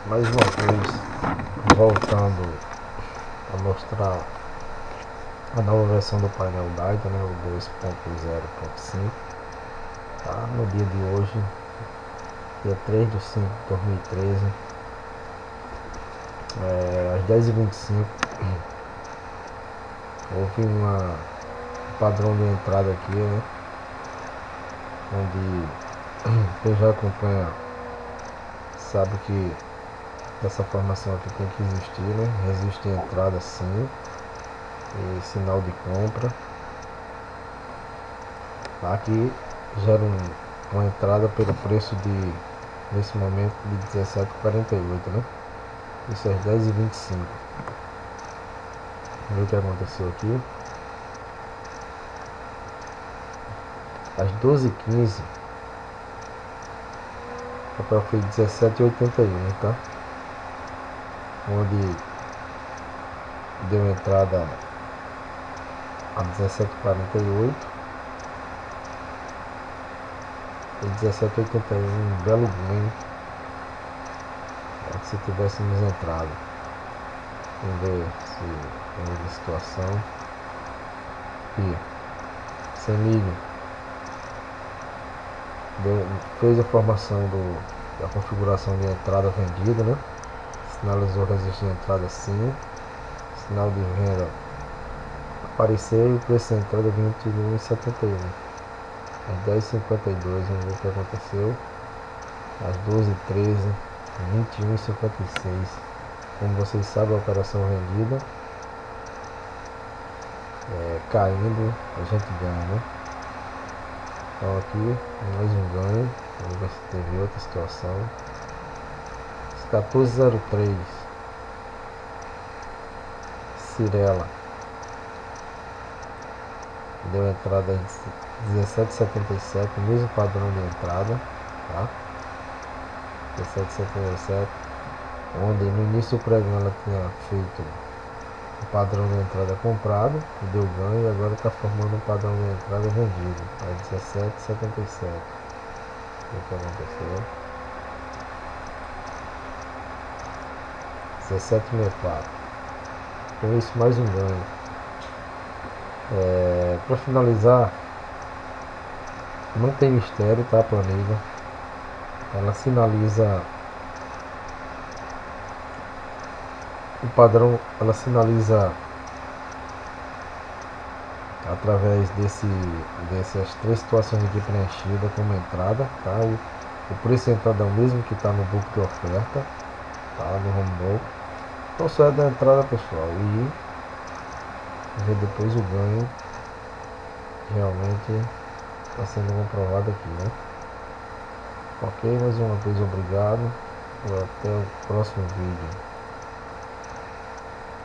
Mais uma vez voltando a mostrar a nova versão do painel DAITA, né, o 2.0.5, tá? No dia de hoje, dia 3 de 5 de 2013, às 10h25, houve um padrão de entrada aqui, né, onde quem já acompanha sabe que essa formação aqui tem que existir, né? Resiste a entrada sim, e sinal de compra. Aqui gera uma entrada pelo preço de, nesse momento, de 17,48, né? Isso às 10h25. Vamos ver o que aconteceu aqui. Às 12h15, o papel foi 17,81, tá? Onde deu entrada a 17,48 e 17,81, um belo ganho, se tivéssemos entrado. Vamos ver se tem a situação aqui. Semilho fez a formação da configuração de entrada vendida, né? Sinalizou resistir a entrada sim, sinal de venda apareceu e o preço de entrada 21,71. Às 10h52, vamos ver o que aconteceu. Às 12h13, 21,56. Como vocês sabem, a operação vendida, caindo, a gente ganha, né? Então aqui mais um ganho. Vamos ver se teve outra situação. 14,03, Cirela deu entrada em 17,77, mesmo padrão de entrada, tá? 17,77, onde no início do pregão ela tinha feito o padrão de entrada comprado, que deu ganho, e agora está formando um padrão de entrada vendido, a 17,77. O que aconteceu? 17,64. Com isso, mais um ganho. Para finalizar, não tem mistério, tá? A planilha, ela sinaliza o padrão, ela sinaliza através dessas três situações aqui preenchidas como entrada, tá? O preço de entrada é o mesmo que está no book de oferta, tá? No home book. Então só é da entrada, pessoal, e ver depois o ganho que realmente está sendo comprovado aqui, né? Ok, mais uma vez obrigado, até o próximo vídeo.